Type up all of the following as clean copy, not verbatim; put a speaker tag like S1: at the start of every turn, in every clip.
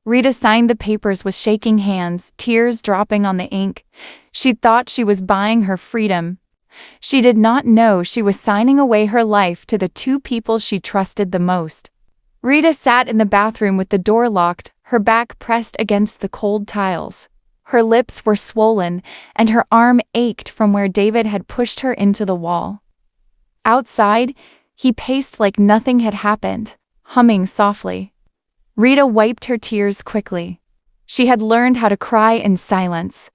S1: Rita signed the papers with shaking hands, tears dropping on the ink. She thought she was buying her freedom. She did not know she was signing away her life to the two people she trusted the most. Rita sat in the bathroom with the door locked, her back pressed against the cold tiles. Her lips were swollen, and her arm ached from where David had pushed her into the wall. Outside, he paced like nothing had happened, humming softly. Rita wiped her tears quickly. She had learned how to cry in silence.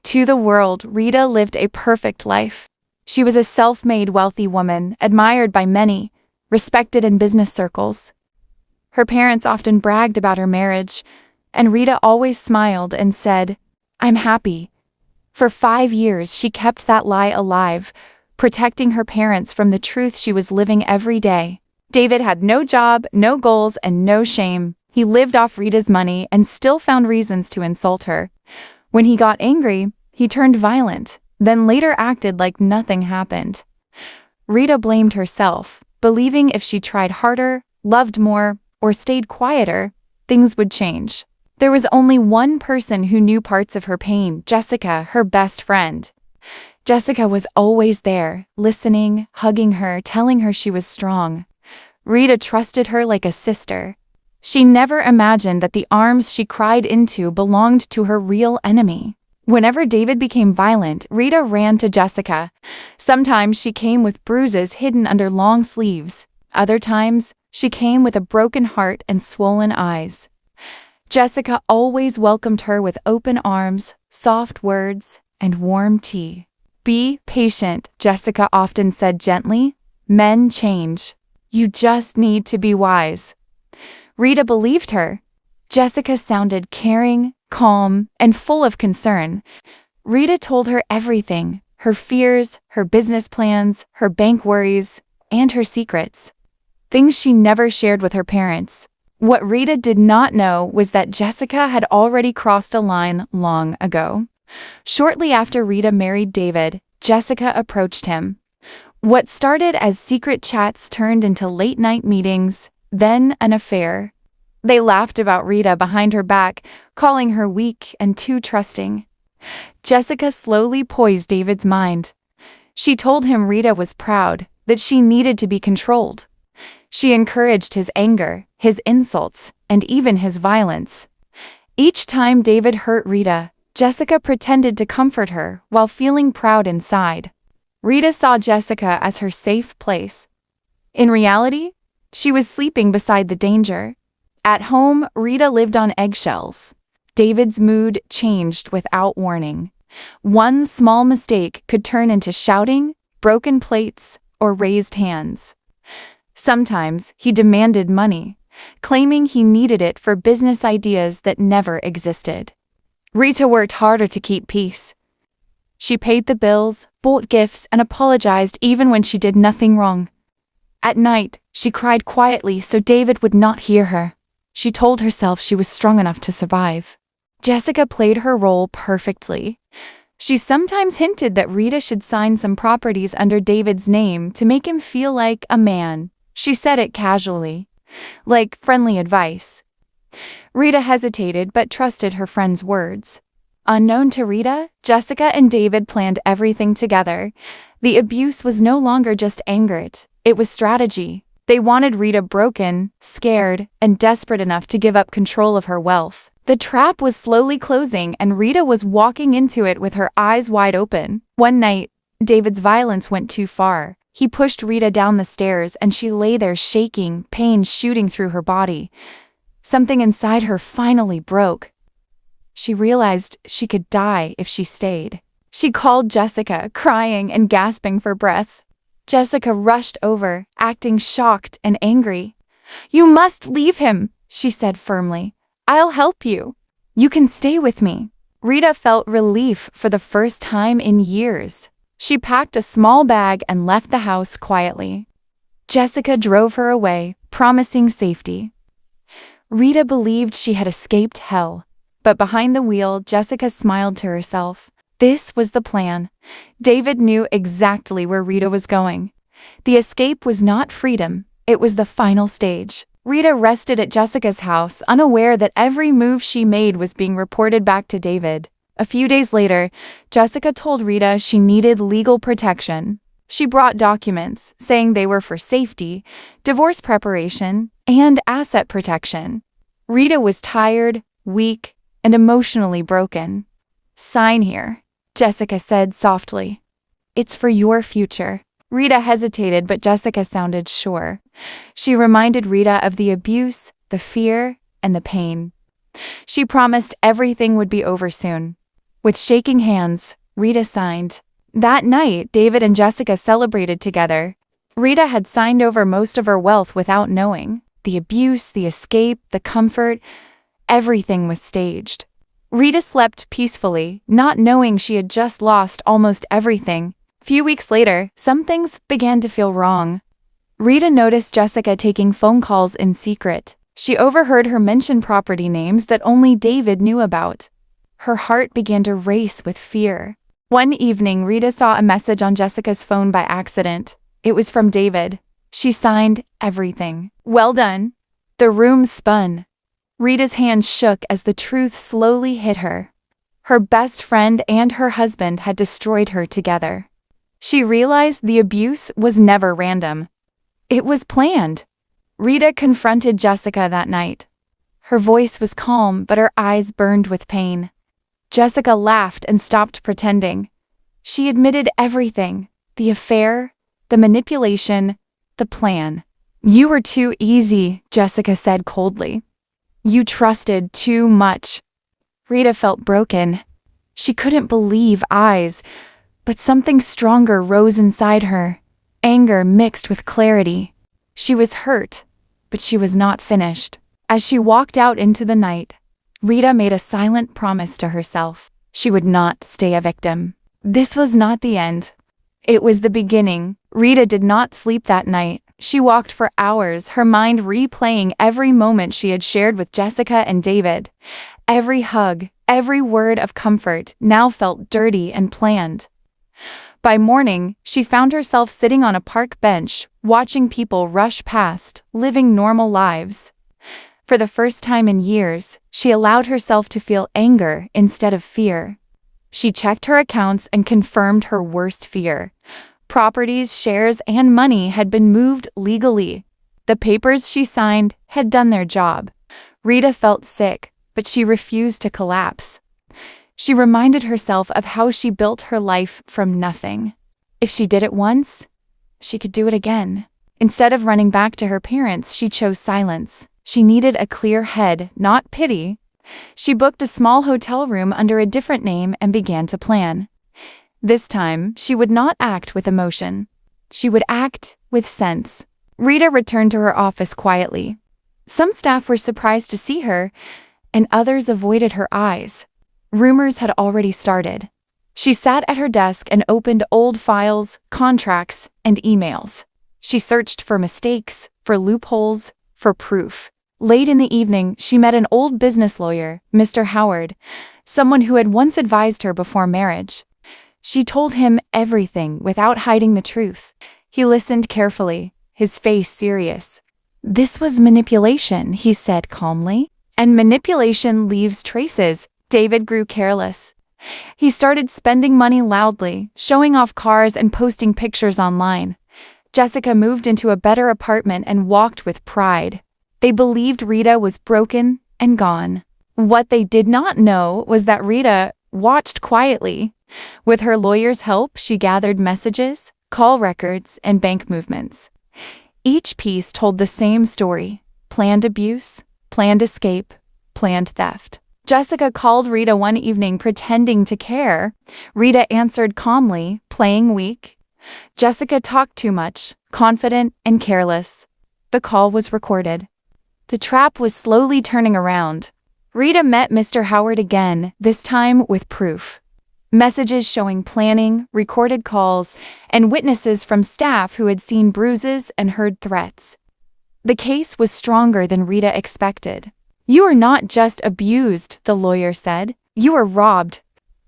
S1: To the world, Rita lived a perfect life. She was a self-made wealthy woman, admired by many, respected in business circles. Her parents often bragged about her marriage, and Rita always smiled and said, "I'm happy." For 5 years, she kept that lie alive, protecting her parents from the truth she was living every day. David had no job, no goals, and no shame. He lived off Rita's money and still found reasons to insult her. When he got angry, he turned violent, then later acted like nothing happened. Rita blamed herself, believing if she tried harder, loved more, or stayed quieter, things would change. There was only one person who knew parts of her pain, Jessica, her best friend. Jessica was always there, listening, hugging her, telling her she was strong. Rita trusted her like a sister. She never imagined that the arms she cried into belonged to her real enemy. Whenever David became violent, Rita ran to Jessica. Sometimes she came with bruises hidden under long sleeves. Other times, she came with a broken heart and swollen eyes. Jessica always welcomed her with open arms, soft words, and warm tea. "Be patient," Jessica often said gently. "Men change. You just need to be wise." Rita believed her. Jessica sounded caring, calm, and full of concern. Rita told her everything, her fears, her business plans, her bank worries, and her secrets. Things she never shared with her parents. What Rita did not know was that Jessica had already crossed a line long ago. Shortly after Rita married David, Jessica approached him. What started as secret chats turned into late-night meetings, then an affair. They laughed about Rita behind her back, calling her weak and too trusting. Jessica slowly poised David's mind. She told him Rita was proud, that she needed to be controlled. She encouraged his anger, his insults, and even his violence. Each time David hurt Rita, Jessica pretended to comfort her while feeling proud inside. Rita saw Jessica as her safe place. In reality, she was sleeping beside the danger. At home, Rita lived on eggshells. David's mood changed without warning. One small mistake could turn into shouting, broken plates, or raised hands. Sometimes he demanded money, claiming he needed it for business ideas that never existed. Rita worked harder to keep peace. She paid the bills, bought gifts, and apologized even when she did nothing wrong. At night, she cried quietly so David would not hear her. She told herself she was strong enough to survive. Jessica played her role perfectly. She sometimes hinted that Rita should sign some properties under David's name to make him feel like a man. She said it casually, like friendly advice. Rita hesitated but trusted her friend's words. Unknown to Rita, Jessica and David planned everything together. The abuse was no longer just anger, it was strategy. They wanted Rita broken, scared, and desperate enough to give up control of her wealth. The trap was slowly closing and Rita was walking into it with her eyes wide open. One night, David's violence went too far. He pushed Rita down the stairs and she lay there shaking, pain shooting through her body. Something inside her finally broke. She realized she could die if she stayed. She called Jessica, crying and gasping for breath. Jessica rushed over, acting shocked and angry. "You must leave him," she said firmly. "I'll help you. You can stay with me." Rita felt relief for the first time in years. She packed a small bag and left the house quietly. Jessica drove her away, promising safety. Rita believed she had escaped hell, but behind the wheel, Jessica smiled to herself. This was the plan. David knew exactly where Rita was going. The escape was not freedom, it was the final stage. Rita rested at Jessica's house, unaware that every move she made was being reported back to David. A few days later, Jessica told Rita she needed legal protection. She brought documents, saying they were for safety, divorce preparation, and asset protection. Rita was tired, weak, and emotionally broken. "Sign here," Jessica said softly. "It's for your future." Rita hesitated, but Jessica sounded sure. She reminded Rita of the abuse, the fear, and the pain. She promised everything would be over soon. With shaking hands, Rita signed. That night, David and Jessica celebrated together. Rita had signed over most of her wealth without knowing. The abuse, the escape, the comfort, everything was staged. Rita slept peacefully, not knowing she had just lost almost everything. Few weeks later, some things began to feel wrong. Rita noticed Jessica taking phone calls in secret. She overheard her mention property names that only David knew about. Her heart began to race with fear. One evening, Rita saw a message on Jessica's phone by accident. It was from David. She signed everything. "Well done." The room spun. Rita's hands shook as the truth slowly hit her. Her best friend and her husband had destroyed her together. She realized the abuse was never random. It was planned. Rita confronted Jessica that night. Her voice was calm, but her eyes burned with pain. Jessica laughed and stopped pretending. She admitted everything: the affair, the manipulation, the plan. "You were too easy," Jessica said coldly. "You trusted too much." Rita felt broken. She couldn't believe eyes. But something stronger rose inside her, anger mixed with clarity. She was hurt, but she was not finished. As she walked out into the night, Rita made a silent promise to herself. She would not stay a victim. This was not the end. It was the beginning. Rita did not sleep that night. She walked for hours, her mind replaying every moment she had shared with Jessica and David. Every hug, every word of comfort now felt dirty and planned. By morning, she found herself sitting on a park bench, watching people rush past, living normal lives. For the first time in years, she allowed herself to feel anger instead of fear. She checked her accounts and confirmed her worst fear. Properties, shares, and money had been moved legally. The papers she signed had done their job. Rita felt sick, but she refused to collapse. She reminded herself of how she built her life from nothing. If she did it once, she could do it again. Instead of running back to her parents, she chose silence. She needed a clear head, not pity. She booked a small hotel room under a different name and began to plan. This time, she would not act with emotion. She would act with sense. Rita returned to her office quietly. Some staff were surprised to see her, and others avoided her eyes. Rumors had already started. She sat at her desk and opened old files, contracts, and emails. She searched for mistakes, for loopholes, for proof. Late in the evening, she met an old business lawyer, Mr. Howard, someone who had once advised her before marriage. She told him everything without hiding the truth. He listened carefully, his face serious. "This was manipulation," he said calmly. "And manipulation leaves traces." David grew careless. He started spending money loudly, showing off cars and posting pictures online. Jessica moved into a better apartment and walked with pride. They believed Rita was broken and gone. What they did not know was that Rita watched quietly. With her lawyer's help, she gathered messages, call records, and bank movements. Each piece told the same story: planned abuse, planned escape, planned theft. Jessica called Rita one evening pretending to care. Rita answered calmly, playing weak. Jessica talked too much, confident and careless. The call was recorded. The trap was slowly turning around. Rita met Mr. Howard again, this time with proof. Messages showing planning, recorded calls, and witnesses from staff who had seen bruises and heard threats. The case was stronger than Rita expected. "You are not just abused," the lawyer said. "You are robbed."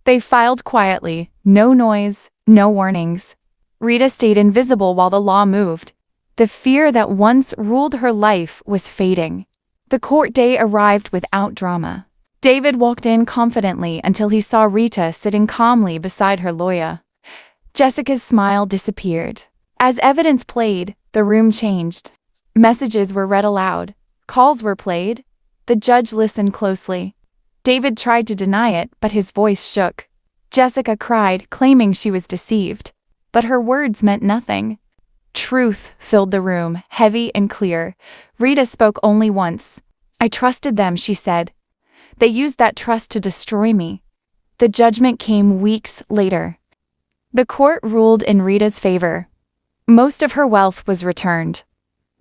S1: They filed quietly, no noise, no warnings. Rita stayed invisible while the law moved. The fear that once ruled her life was fading. The court day arrived without drama. David walked in confidently until he saw Rita sitting calmly beside her lawyer. Jessica's smile disappeared. As evidence played, the room changed. Messages were read aloud. Calls were played. The judge listened closely. David tried to deny it, but his voice shook. Jessica cried, claiming she was deceived. But her words meant nothing. Truth filled the room, heavy and clear. Rita spoke only once. "I trusted them," she said. "They used that trust to destroy me." The judgment came weeks later. The court ruled in Rita's favor. Most of her wealth was returned.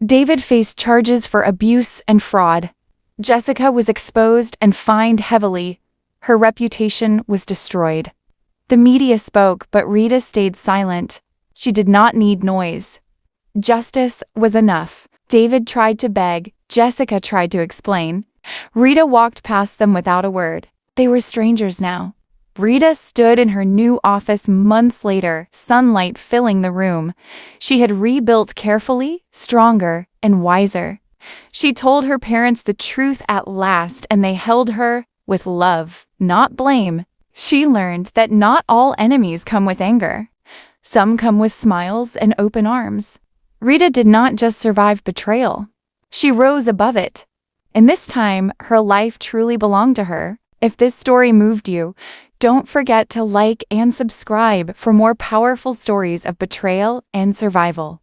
S1: David faced charges for abuse and fraud. Jessica was exposed and fined heavily. Her reputation was destroyed. The media spoke, but Rita stayed silent. She did not need noise. Justice was enough. David tried to beg. Jessica tried to explain. Rita walked past them without a word. They were strangers now. Rita stood in her new office months later, sunlight filling the room. She had rebuilt carefully, stronger, and wiser. She told her parents the truth at last, and they held her with love, not blame. She learned that not all enemies come with anger. Some come with smiles and open arms. Rita did not just survive betrayal. She rose above it. And this time, her life truly belonged to her. If this story moved you, don't forget to like and subscribe for more powerful stories of betrayal and survival.